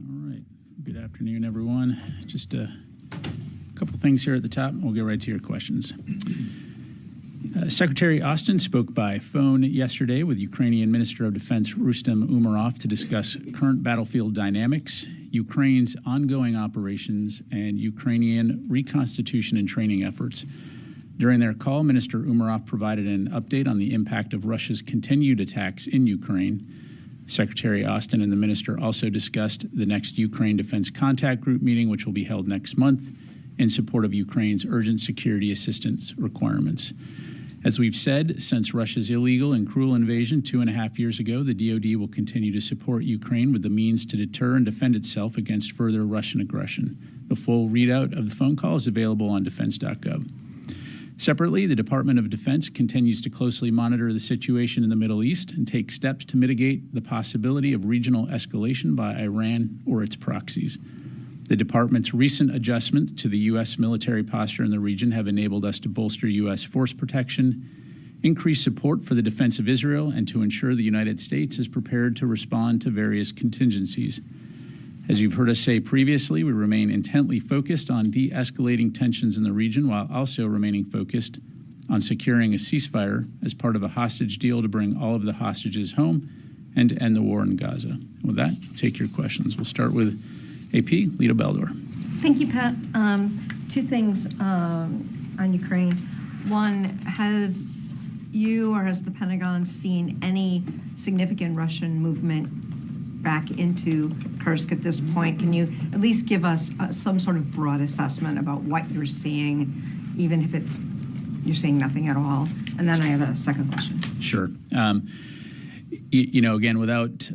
All right. Good afternoon, everyone. Just a couple things here at the top, and we'll get right to your questions. Secretary Austin spoke by phone yesterday with Ukrainian Minister of Defense Rustem Umerov to discuss current battlefield dynamics, Ukraine's ongoing operations, and Ukrainian reconstitution and training efforts. During their call, Minister Umerov provided an update on the impact of Russia's continued attacks in Ukraine. Secretary Austin and the minister also discussed the next Ukraine Defense Contact Group meeting, which will be held next month, in support of Ukraine's urgent security assistance requirements. As we've said, since Russia's illegal and cruel invasion 2.5 years ago, the DoD will continue to support Ukraine with the means to deter and defend itself against further Russian aggression. The full readout of the phone call is available on defense.gov. Separately, the Department of Defense continues to closely monitor the situation in the Middle East and take steps to mitigate the possibility of regional escalation by Iran or its proxies. The department's recent adjustments to the U.S. military posture in the region have enabled us to bolster U.S. force protection, increase support for the defense of Israel, and to ensure the United States is prepared to respond to various contingencies. As you've heard us say previously, we remain intently focused on de-escalating tensions in the region while also remaining focused on securing a ceasefire as part of a hostage deal to bring all of the hostages home and to end the war in Gaza. With that, take your questions. We'll start with AP, Lita Beldor. Thank you, Pat. Two things on Ukraine. One, have you or has the Pentagon seen any significant Russian movement back into Kursk at this point? Can you at least give us some sort of broad assessment about what you're seeing, even if you're seeing nothing at all? And then I have a second question. Sure. Again, without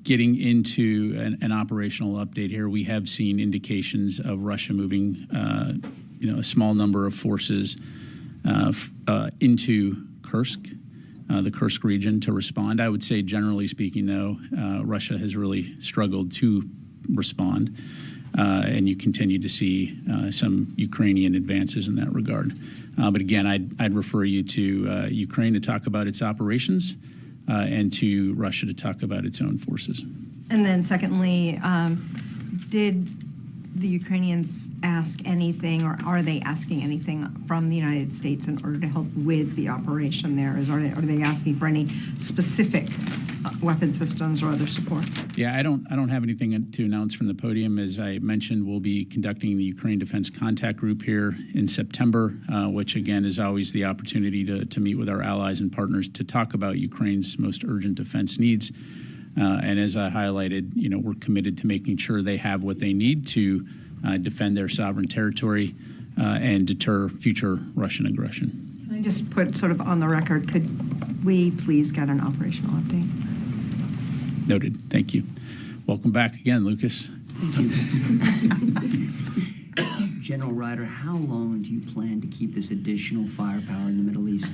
getting into an operational update here, we have seen indications of Russia moving, a small number of forces into Kursk, the Kursk region, to respond. I would say, generally speaking, though, Russia has really struggled to respond, and you continue to see some Ukrainian advances in that regard. But again, I'd refer you to Ukraine to talk about its operations, and to Russia to talk about its own forces. And then secondly, did the Ukrainians ask anything, or are they asking anything from the United States in order to help with the operation there? Are they asking for any specific weapon systems or other support? Yeah, I don't have anything to announce from the podium. As I mentioned, we'll be conducting the Ukraine Defense Contact Group here in September, which again is always the opportunity to meet with our allies and partners to talk about Ukraine's most urgent defense needs. And as I highlighted, we're committed to making sure they have what they need to defend their sovereign territory and deter future Russian aggression. Can I just put sort of on the record, could we please get an operational update? Noted. Thank you. Welcome back again, Lucas. Thank you. General Ryder, how long do you plan to keep this additional firepower in the Middle East?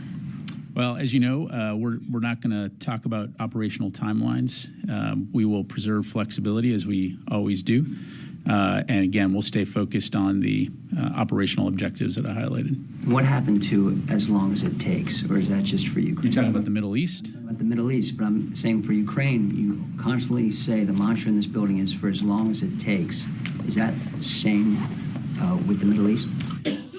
Well, as you know, we're not going to talk about operational timelines. We will preserve flexibility, as we always do. And again, we'll stay focused on the operational objectives that I highlighted. What happened to as long as it takes, or is that just for Ukraine? You're talking about the Middle East? I'm talking about the Middle East, but I'm saying for Ukraine, you constantly say the mantra in this building is for as long as it takes. Is that the same with the Middle East?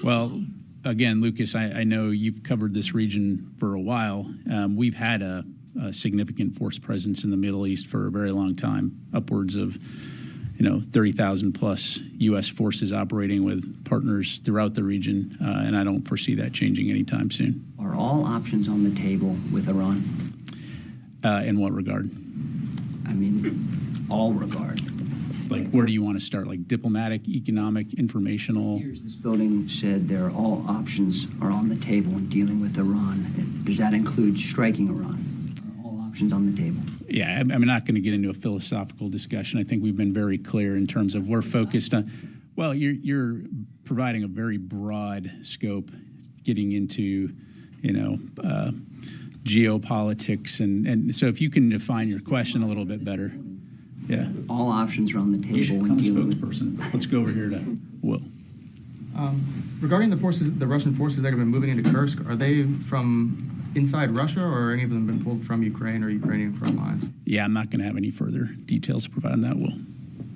Well, again, Lucas, I know you've covered this region for a while. We've had a significant force presence in the Middle East for a very long time, upwards of 30,000 plus U.S. forces operating with partners throughout the region, and I don't foresee that changing anytime soon. Are all options on the table with Iran? In what regard? I mean, all regard. Like, where do you want to start? Like diplomatic, economic, informational? This building said all options are on the table in dealing with Iran. Does that include striking Iran? Are all options on the table? Yeah, I'm not going to get into a philosophical discussion. I think we've been very clear in terms of we're focused on. Well, you're providing a very broad scope, getting into, geopolitics, and so if you can define your question a little bit better. Yeah. All options are on the table. You should become a spokesperson. Let's go over here to Will. Regarding the Russian forces that have been moving into Kursk, are they from inside Russia, or any of them been pulled from Ukraine or Ukrainian front lines? Yeah, I'm not going to have any further details to provide on that, Will.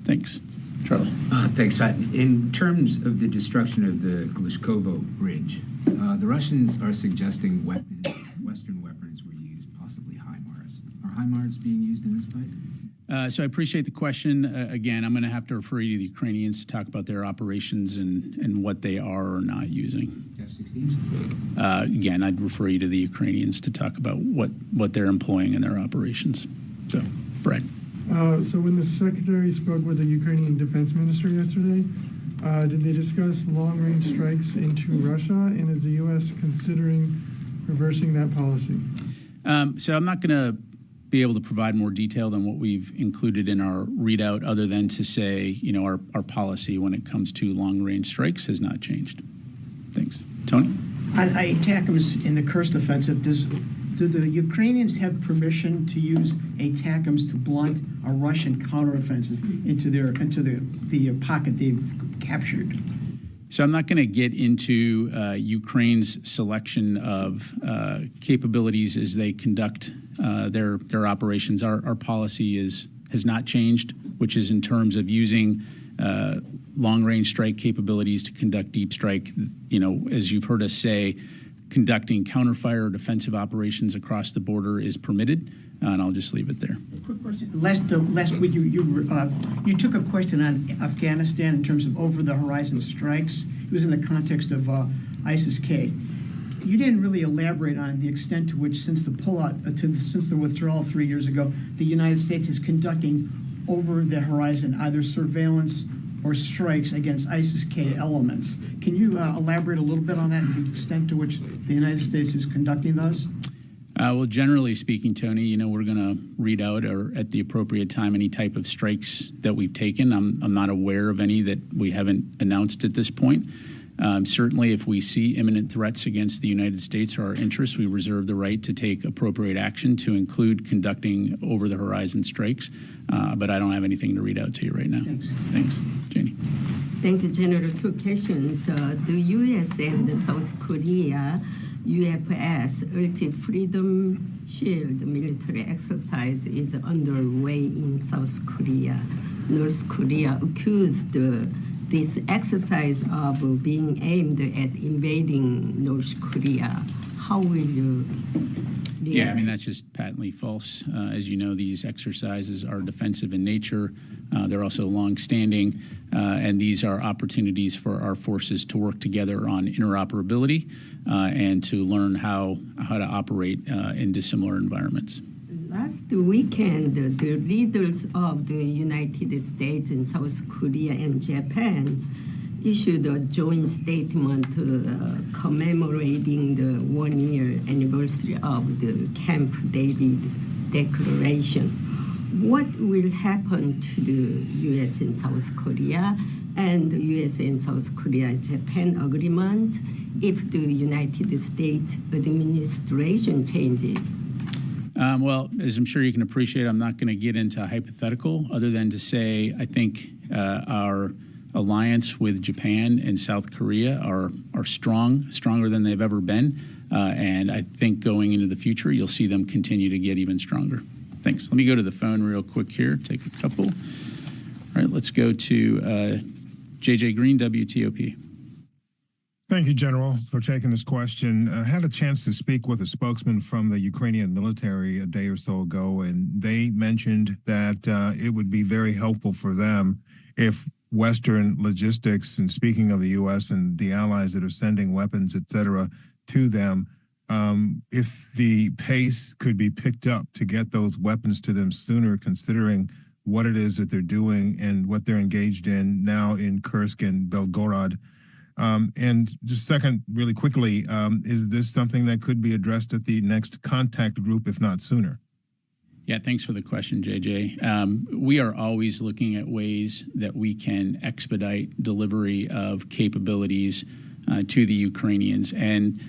Thanks. Charlie. Thanks, Pat. In terms of the destruction of the Glishkovo Bridge, the Russians are suggesting Western weapons were used, possibly HIMARS. Are HIMARS being used in this fight? So I appreciate the question. Again, I'm going to have to refer you to the Ukrainians to talk about their operations and what they are or not using. F-16s? Again, I'd refer you to the Ukrainians to talk about what they're employing in their operations. So, Brad. So when the secretary spoke with the Ukrainian defense minister yesterday, did they discuss long-range strikes into Russia, and is the U.S. considering reversing that policy? So I'm not going to be able to provide more detail than what we've included in our readout, other than to say, our policy when it comes to long-range strikes has not changed. Thanks. Tony? On ATACMS in the Kursk offensive, do the Ukrainians have permission to use ATACMS to blunt a Russian counteroffensive into the pocket they've captured? So I'm not going to get into Ukraine's selection of capabilities as they conduct their operations. Our policy has not changed, which is in terms of using long-range strike capabilities to conduct deep strike. As you've heard us say, conducting counterfire or defensive operations across the border is permitted, and I'll just leave it there. Quick question. Last week you took a question on Afghanistan in terms of over-the-horizon strikes. It was in the context of ISIS-K. You didn't really elaborate on the extent to which, since the withdrawal 3 years ago, the United States is conducting over-the-horizon either surveillance or strikes against ISIS-K elements. Can you elaborate a little bit on that and the extent to which the United States is conducting those? Well, generally speaking, Tony, we're going to read out or at the appropriate time any type of strikes that we've taken. I'm not aware of any that we haven't announced at this point. Certainly, if we see imminent threats against the United States or our interests, we reserve the right to take appropriate action to include conducting over-the-horizon strikes. But I don't have anything to read out to you right now. Thanks. Janie. Thank you, General. Two questions. The U.S. and South Korea UFS, Ultimate Freedom Shield military exercise is underway in South Korea. North Korea accused this exercise of being aimed at invading North Korea. How will you react? Yeah, that's just patently false. As you know, these exercises are defensive in nature. They're also long-standing, and these are opportunities for our forces to work together on interoperability and to learn how to operate in dissimilar environments. Last weekend, the leaders of the United States and South Korea and Japan issued a joint statement commemorating the one-year anniversary of the Camp David Declaration. What will happen to the U.S. and South Korea and the U.S. and South Korea-Japan agreement if the United States administration changes? Well, as I'm sure you can appreciate, I'm not going to get into hypothetical other than to say I think our alliance with Japan and South Korea are stronger than they've ever been. And I think going into the future, you'll see them continue to get even stronger. Thanks. Let me go to the phone real quick here, take a couple. All right, let's go to J.J. Green, WTOP. Thank you, General, for taking this question. I had a chance to speak with a spokesman from the Ukrainian military a day or so ago, and they mentioned that it would be very helpful for them if Western logistics, and speaking of the U.S. and the allies that are sending weapons, et cetera, to them, if the pace could be picked up to get those weapons to them sooner, considering what it is that they're doing and what they're engaged in now in Kursk and Belgorod. And just second, really quickly, is this something that could be addressed at the next contact group, if not sooner? Yeah, thanks for the question, JJ. We are always looking at ways that we can expedite delivery of capabilities to the Ukrainians. And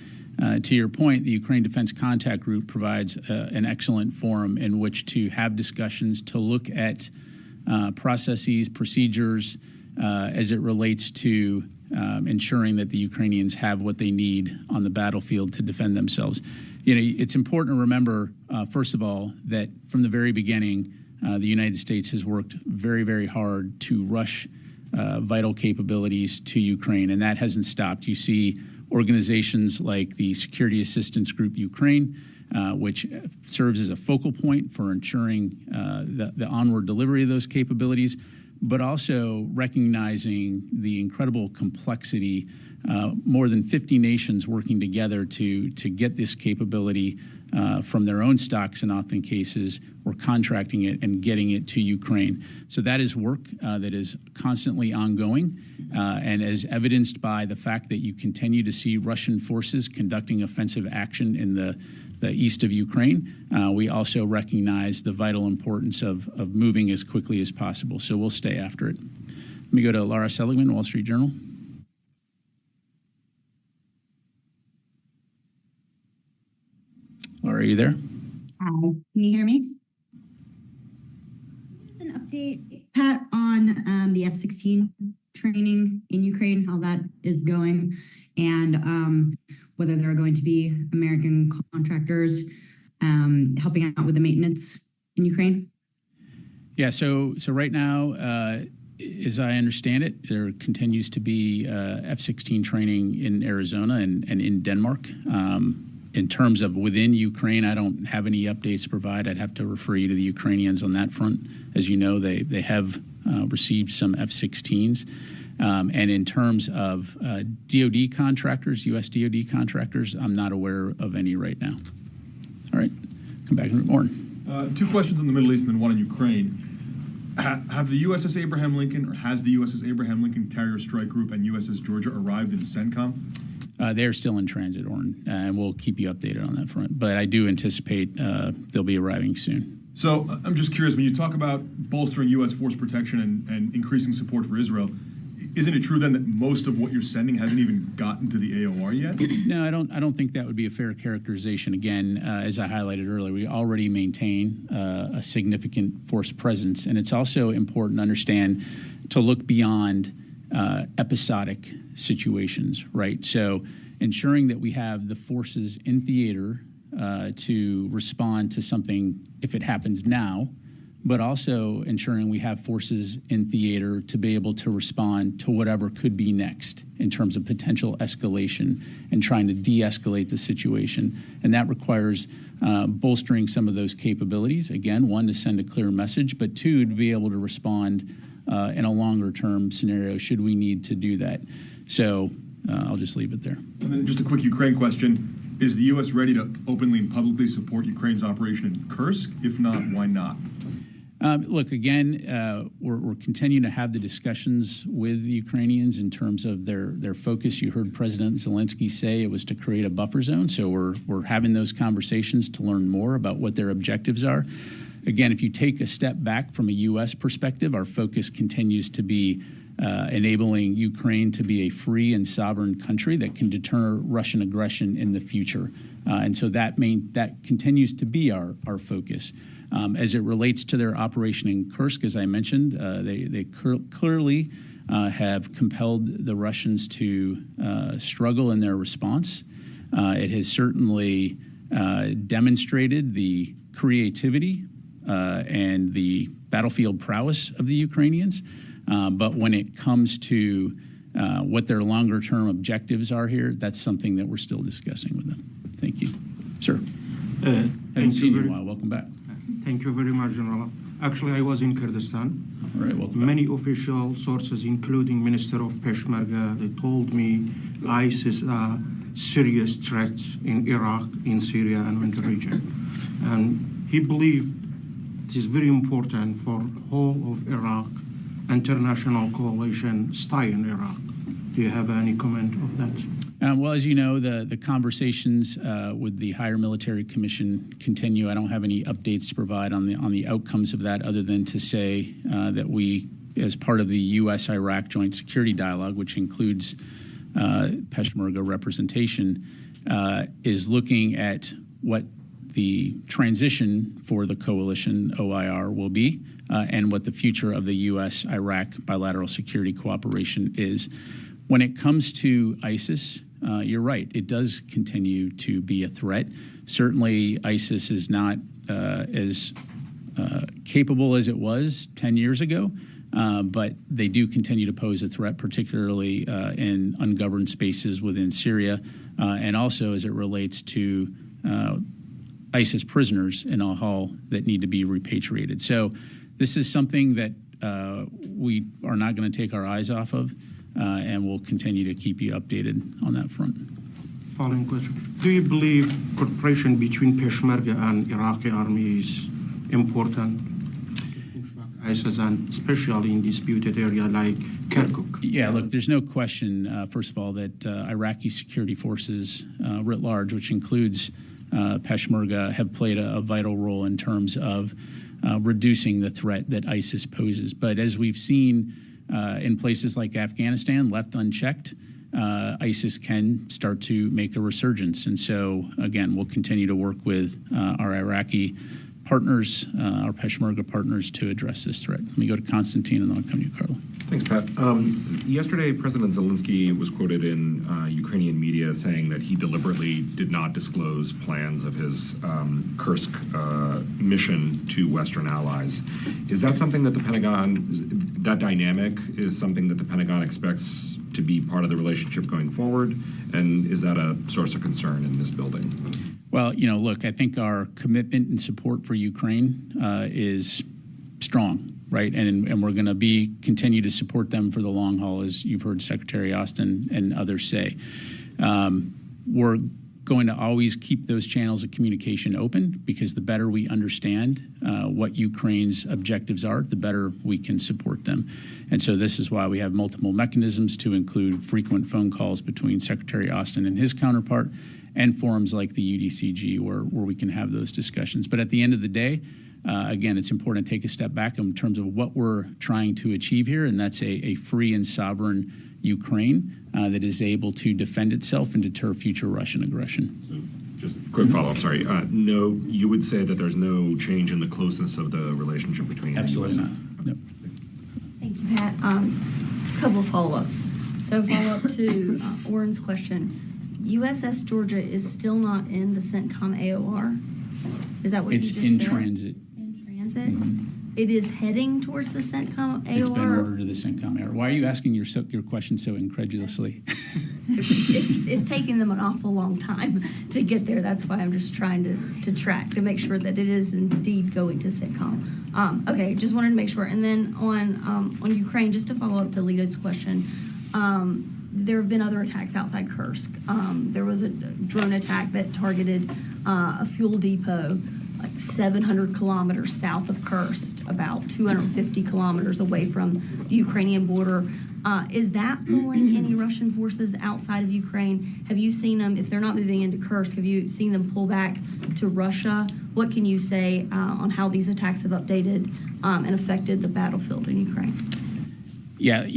to your point, the Ukraine Defense Contact Group provides an excellent forum in which to have discussions to look at processes, procedures as it relates to ensuring that the Ukrainians have what they need on the battlefield to defend themselves. It's important to remember, first of all, that from the very beginning, the United States has worked very, very hard to rush vital capabilities to Ukraine, and that hasn't stopped. You see organizations like the Security Assistance Group Ukraine, which serves as a focal point for ensuring the onward delivery of those capabilities, but also recognizing the incredible complexity, more than 50 nations working together to get this capability from their own stocks in often cases, or contracting it and getting it to Ukraine. So that is work that is constantly ongoing, and as evidenced by the fact that you continue to see Russian forces conducting offensive action in the east of Ukraine. We also recognize the vital importance of moving as quickly as possible. So we'll stay after it. Let me go to Laura Seligman, Wall Street Journal. Laura, are you there? Hi, can you hear me? An update, Pat, on the F-16 training in Ukraine, how that is going, and whether there are going to be American contractors helping out with the maintenance in Ukraine? Yeah, so right now, as I understand it, there continues to be F-16 training in Arizona and in Denmark. In terms of within Ukraine, I don't have any updates to provide. I'd have to refer you to the Ukrainians on that front. As you know, they have received some F-16s. And in terms of DoD contractors, U.S. DoD contractors, I'm not aware of any right now. All right, come back in Warren. Two questions on the Middle East and then one on Ukraine. Have the USS Abraham Lincoln, or has the USS Abraham Lincoln Carrier Strike Group and USS Georgia arrived in CENTCOM? They're still in transit, Orrin, and we'll keep you updated on that front. But I do anticipate they'll be arriving soon. So I'm just curious, when you talk about bolstering U.S. force protection and increasing support for Israel, isn't it true then that most of what you're sending hasn't even gotten to the AOR yet? No, I don't think that would be a fair characterization. Again, as I highlighted earlier, we already maintain a significant force presence, and it's also important to understand to look beyond episodic situations, right? So ensuring that we have the forces in theater to respond to something if it happens now, but also ensuring we have forces in theater to be able to respond to whatever could be next in terms of potential escalation and trying to de-escalate the situation. And that requires bolstering some of those capabilities. Again, one, to send a clear message, but two, to be able to respond in a longer term scenario should we need to do that. So I'll just leave it there. And then just a quick Ukraine question. Is the U.S. ready to openly and publicly support Ukraine's operation in Kursk? If not, why not? Look, again, we're continuing to have the discussions with the Ukrainians in terms of their focus. You heard President Zelensky say it was to create a buffer zone. So we're having those conversations to learn more about what their objectives are. Again, if you take a step back from a U.S. perspective, our focus continues to be enabling Ukraine to be a free and sovereign country that can deter Russian aggression in the future. And so that continues to be our focus. As it relates to their operation in Kursk, as I mentioned, they clearly have compelled the Russians to struggle in their response. It has certainly demonstrated the creativity and the battlefield prowess of the Ukrainians. But when it comes to what their longer-term objectives are here, that's something that we're still discussing with them. Thank you. Sir. Haven't seen you in a while. Welcome back. Thank you very much, General. Actually, I was in Kurdistan. All right, welcome Many back. official sources, including Minister of Peshmerga, they told me ISIS are serious threats in Iraq, in Syria, and in the region. And he believed it is very important for whole of Iraq, international coalition stay in Iraq. Do you have any comment of that? Well, as you know, the conversations with the Higher Military Commission continue. I don't have any updates to provide on the outcomes of that, other than to say that we, as part of the U.S.-Iraq Joint Security Dialogue, which includes Peshmerga representation, is looking at what the transition for the coalition OIR will be, and what the future of the U.S.-Iraq bilateral security cooperation is. When it comes to ISIS, you're right. It does continue to be a threat. Certainly, ISIS is not as capable as it was 10 years ago, but they do continue to pose a threat, particularly in ungoverned spaces within Syria, and also as it relates to ISIS prisoners in Al-Hol that need to be repatriated. So this is something that we are not going to take our eyes off of, and we'll continue to keep you updated on that front. Following question. Do you believe cooperation between Peshmerga and Iraqi army is important to push back ISIS, and especially in disputed area like Kirkuk? Yeah, look, there's no question, first of all, that Iraqi security forces writ large, which includes Peshmerga, have played a vital role in terms of reducing the threat that ISIS poses. But as we've seen in places like Afghanistan, left unchecked, ISIS can start to make a resurgence. And so, again, we'll continue to work with our Iraqi partners, our Peshmerga partners, to address this threat. Let me go to Constantine, and then I'll come to you, Carla. Thanks, Pat. Yesterday, President Zelensky was quoted in Ukrainian media saying that he deliberately did not disclose plans of his Kursk mission to Western allies. Is that something that the Pentagon, that dynamic is something that the Pentagon expects to be part of the relationship going forward? And is that a source of concern in this building? Well, look, I think our commitment and support for Ukraine is strong. Right, and we're going to continue to support them for the long haul, as you've heard Secretary Austin and others say. We're going to always keep those channels of communication open, because the better we understand what Ukraine's objectives are, the better we can support them. And so this is why we have multiple mechanisms, to include frequent phone calls between Secretary Austin and his counterpart, and forums like the UDCG where we can have those discussions. But at the end of the day, again, it's important to take a step back in terms of what we're trying to achieve here, and that's a free and sovereign Ukraine that is able to defend itself and deter future Russian aggression. So just a quick follow-up, sorry. No, you would say that there's no change in the closeness of the relationship between Absolutely the US not. No. Thank you, Pat. Couple of follow-ups. So follow-up to Orrin's question. USS Georgia is still not in the CENTCOM AOR? Is that what you just said? It's in transit. In transit? Mm-hmm. It is heading towards the CENTCOM AOR? It's been ordered to the CENTCOM AOR. Why are you asking your question so incredulously? It's taking them an awful long time to get there. That's why I'm just trying to track to make sure that it is indeed going to CENTCOM. Okay, just wanted to make sure. And then on Ukraine, just to follow up to Lito's question, there have been other attacks outside Kursk. There was a drone attack that targeted a fuel depot like 700 kilometers south of Kursk, about 250 kilometers away from the Ukrainian border. Is that pulling any Russian forces outside of Ukraine? Have you seen them, if they're not moving into Kursk, have you seen them pull back to Russia? What can you say on how these attacks have updated and affected the battlefield in Ukraine? Yeah,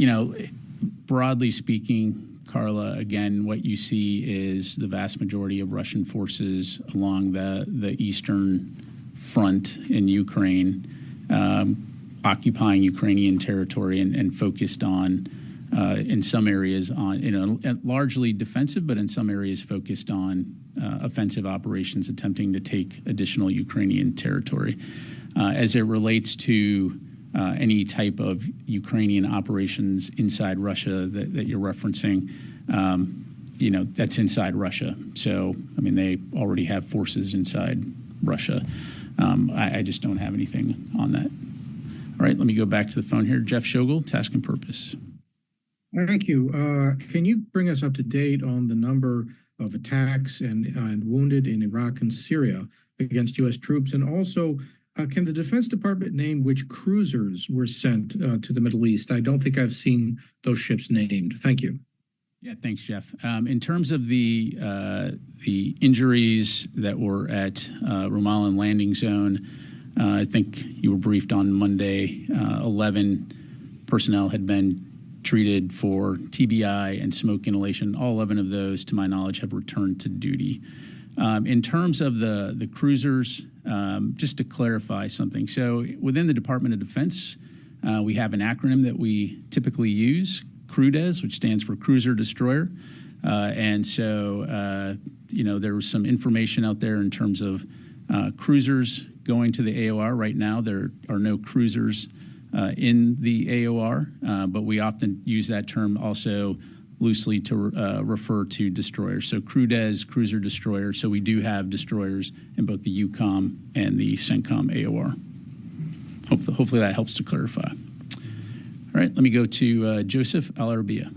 broadly speaking, Carla, again, what you see is the vast majority of Russian forces along the eastern front in Ukraine occupying Ukrainian territory and focused on, in some areas, on largely defensive, but in some areas focused on offensive operations, attempting to take additional Ukrainian territory. As it relates to any type of Ukrainian operations inside Russia that you're referencing, that's inside Russia. So, they already have forces inside Russia. I just don't have anything on that. All right, let me go back to the phone here. Jeff Shogel, Task and Purpose. Thank you. Can you bring us up to date on the number of attacks and wounded in Iraq and Syria against U.S. troops? And also, can the Defense Department name which cruisers were sent to the Middle East? I don't think I've seen those ships named. Thank you. Yeah, thanks, Jeff. In terms of the injuries that were at Rumallah Landing Zone, I think you were briefed on Monday. 11 personnel had been treated for TBI and smoke inhalation. All 11 of those, to my knowledge, have returned to duty. In terms of the cruisers, just to clarify something. So within the Department of Defense, we have an acronym that we typically use, CRUDES, which stands for Cruiser Destroyer. And so, there was some information out there in terms of cruisers going to the AOR. Right now, there are no cruisers in the AOR, but we often use that term also loosely to refer to destroyers. So CRUDES, cruiser destroyer. So we do have destroyers in both the EUCOM and the CENTCOM AOR. Hopefully that helps to clarify. All right, let me go to Joseph Alarabia.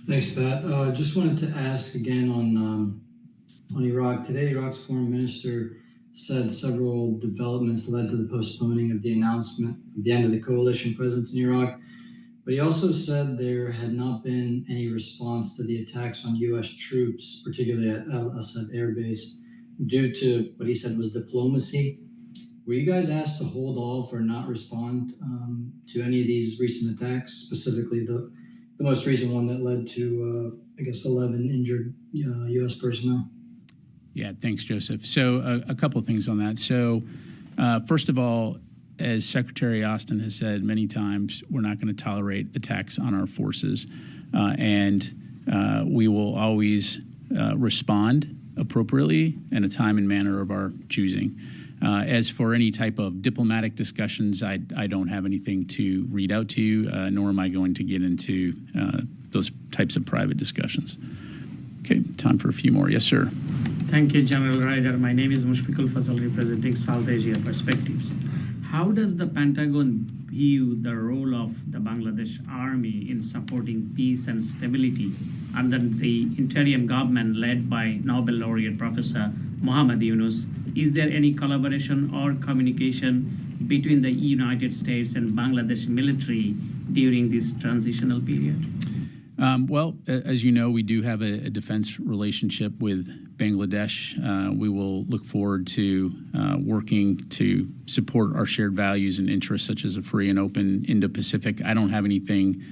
Thanks, Pat. Just wanted to ask again on Iraq. Today, Iraq's foreign minister said several developments led to the postponing of the announcement of the end of the coalition presence in Iraq. But he also said there had not been any response to the attacks on U.S. troops, particularly at Al Assad Air Base, due to what he said was diplomacy. Were you guys asked to hold off or not respond to any of these recent attacks, specifically the most recent one that led to, 11 injured U.S. personnel? Yeah, thanks, Joseph. So a couple of things on that. So first of all, as Secretary Austin has said many times, we're not going to tolerate attacks on our forces. And we will always respond appropriately in a time and manner of our choosing. As for any type of diplomatic discussions, I don't have anything to read out to you, nor am I going to get into those types of private discussions. Okay, time for a few more. Yes, sir. Thank you, General Ryder. My name is Mushfiqul Fazal, representing South Asia Perspectives. How does the Pentagon view the role of the Bangladesh Army in supporting peace and stability under the interim government led by Nobel laureate Professor Muhammad Yunus? Is there any collaboration or communication between the United States and Bangladesh military during this transitional period? Well, as you know, we do have a defense relationship with Bangladesh. We will look forward to working to support our shared values and interests, such as a free and open Indo-Pacific. I don't have anything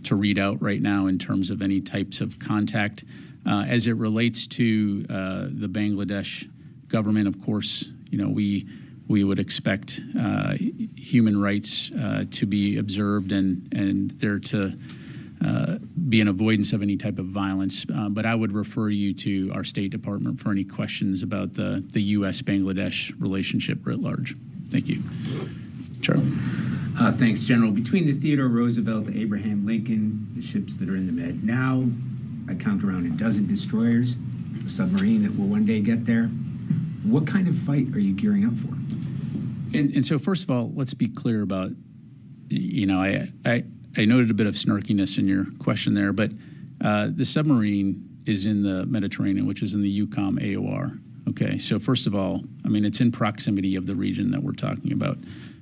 to read out right now in terms of any types of contact. As it relates to the Bangladesh government, of course, we would expect human rights to be observed and there to be an avoidance of any type of violence. But I would refer you to our State Department for any questions about the U.S.-Bangladesh relationship writ large. Thank you. Charlie. Thanks, General. Between the Theodore Roosevelt, the Abraham Lincoln, the ships that are in the Med, now I count around a dozen destroyers, a submarine that will one day get there. What kind of fight are you gearing up for? And so, first of all, let's be clear about, I noted a bit of snarkiness in your question there, but the submarine is in the Mediterranean, which is in the EUCOM AOR. Okay, so first of all, it's in proximity of the region that we're talking about,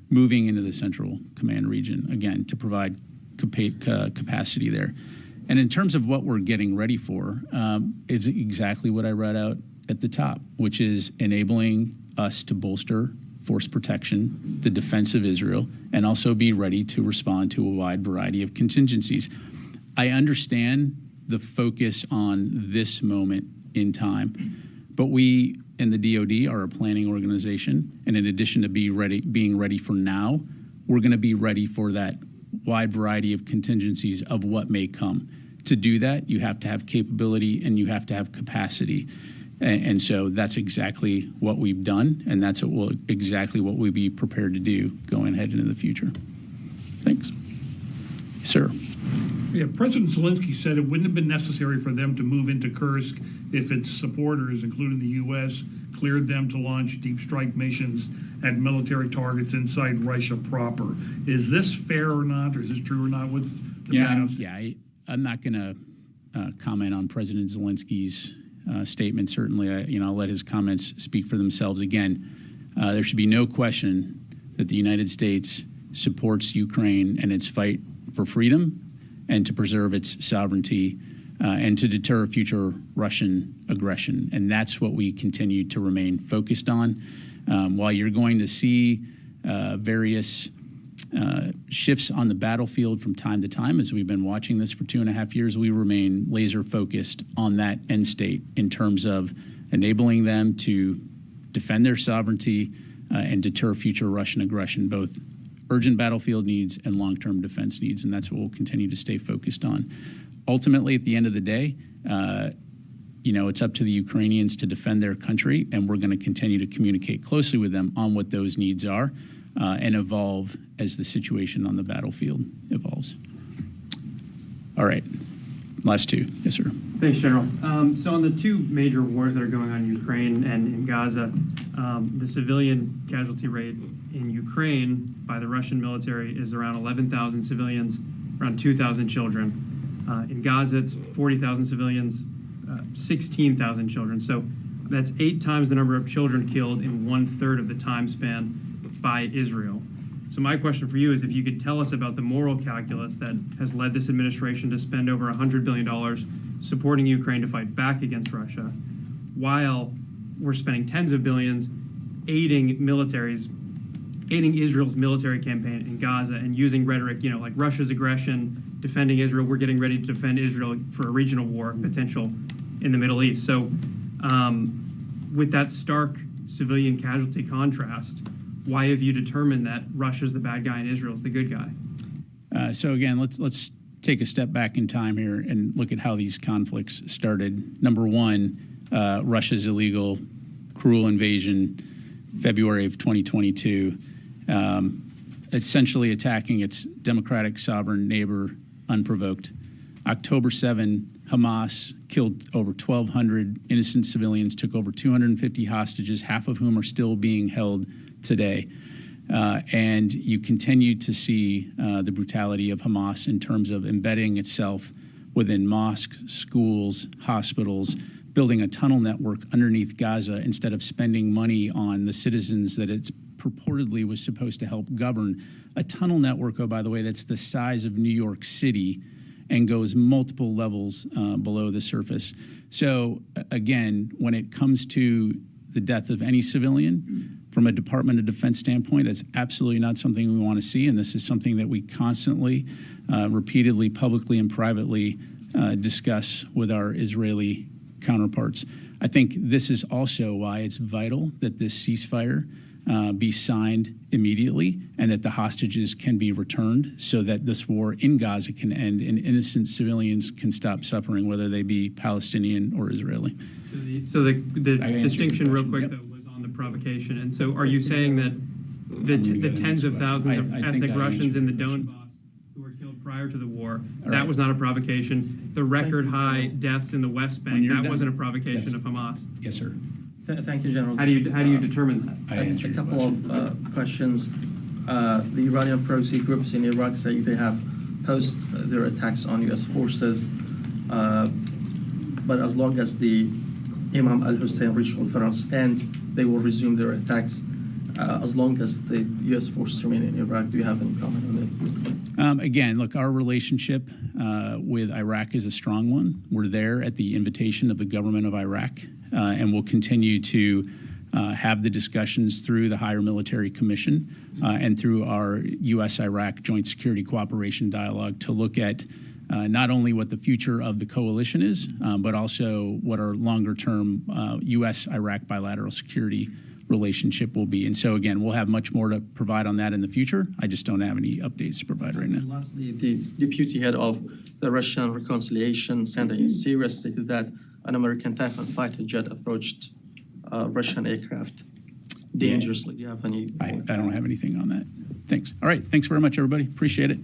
moving into the Central Command region, again, to provide capacity there. And in terms of what we're getting ready for, is exactly what I read out at the top, which is enabling us to bolster force protection, the defense of Israel, and also be ready to respond to a wide variety of contingencies. I understand the focus on this moment in time, but we in the DoD are a planning organization, and in addition to being ready for now, we're going to be ready for that wide variety of contingencies of what may come. To do that, you have to have capability and you have to have capacity. And so that's exactly what we've done, and that's exactly what we'll be prepared to do going ahead into the future. Thanks. Yes, sir. Yeah, President Zelensky said it wouldn't have been necessary for them to move into Kursk if its supporters, including the U.S., cleared them to launch deep strike missions at military targets inside Russia proper. Is this fair or not, or is this true or not with the I'm not going to comment on President Zelensky's statement. Certainly, I'll let his comments speak for themselves. Again, there should be no question that the United States supports Ukraine and its fight for freedom and to preserve its sovereignty and to deter future Russian aggression. And that's what we continue to remain focused on. While you're going to see various shifts on the battlefield from time to time, as we've been watching this for 2.5 years, we remain laser focused on that end state in terms of enabling them to defend their sovereignty and deter future Russian aggression, both urgent battlefield needs and long-term defense needs, and that's what we'll continue to stay focused on. Ultimately, at the end of the day, it's up to the Ukrainians to defend their country, and we're going to continue to communicate closely with them on what those needs are and evolve as the situation on the battlefield evolves. All right, last two. Yes, sir. Thanks, General. So on the two major wars that are going on in Ukraine and in Gaza, the civilian casualty rate in Ukraine by the Russian military is around 11,000 civilians, around 2,000 children. In Gaza, it's 40,000 civilians, 16,000 children. So that's 8 times the number of children killed in 1/3 of the time span by Israel. So my question for you is if you could tell us about the moral calculus that has led this administration to spend over $100 billion supporting Ukraine to fight back against Russia, while we're spending tens of billions aiding Israel's military campaign in Gaza and using rhetoric, like Russia's aggression, defending Israel. We're getting ready to defend Israel for a regional war potential in the Middle East. So with that stark civilian casualty contrast, why have you determined that Russia's the bad guy and Israel's the good guy? So again, let's take a step back in time here and look at how these conflicts started. Number one, Russia's illegal, cruel invasion, February of 2022, essentially attacking its democratic sovereign neighbor unprovoked. October 7, Hamas killed over 1,200 innocent civilians, took over 250 hostages, half of whom are still being held today. And you continue to see the brutality of Hamas in terms of embedding itself within mosques, schools, hospitals, building a tunnel network underneath Gaza instead of spending money on the citizens that it purportedly was supposed to help govern. A tunnel network, oh, by the way, that's the size of New York City and goes multiple levels below the surface. So again, when it comes to the death of any civilian, from a Department of Defense standpoint, that's absolutely not something we want to see, and this is something that we constantly, repeatedly, publicly and privately discuss with our Israeli counterparts. I think this is also why it's vital that this ceasefire be signed immediately and that the hostages can be returned so that this war in Gaza can end and innocent civilians can stop suffering, whether they be Palestinian or Israeli. So the distinction real quick, though, was on the provocation. And so are you saying that the tens of thousands of ethnic Russians in the Donbass who were killed prior to the war, that was not a provocation? The record high deaths in the West Bank, that wasn't a provocation of Hamas? Yes, sir. Thank you, General. How do you determine that? A couple of questions. The Iranian proxy groups in Iraq say they have posted their attacks on U.S. forces, but as long as the Imam al-Hussein ritual ferals end, they will resume their attacks. As long as the U.S. forces remain in Iraq, do you have any comment on that? Again, look, our relationship with Iraq is a strong one. We're there at the invitation of the government of Iraq, and we'll continue to have the discussions through the Higher Military Commission and through our U.S.-Iraq Joint Security Cooperation Dialogue to look at not only what the future of the coalition is, but also what our longer-term U.S.-Iraq bilateral security relationship will be. And so, again, we'll have much more to provide on that in the future. I just don't have any updates to provide right now. And lastly, the deputy head of the Russian Reconciliation Center in Syria stated that an American Typhoon fighter jet approached Russian aircraft dangerously. Do you have any? I don't have anything on that. Thanks. All right. Thanks very much, everybody. Appreciate it.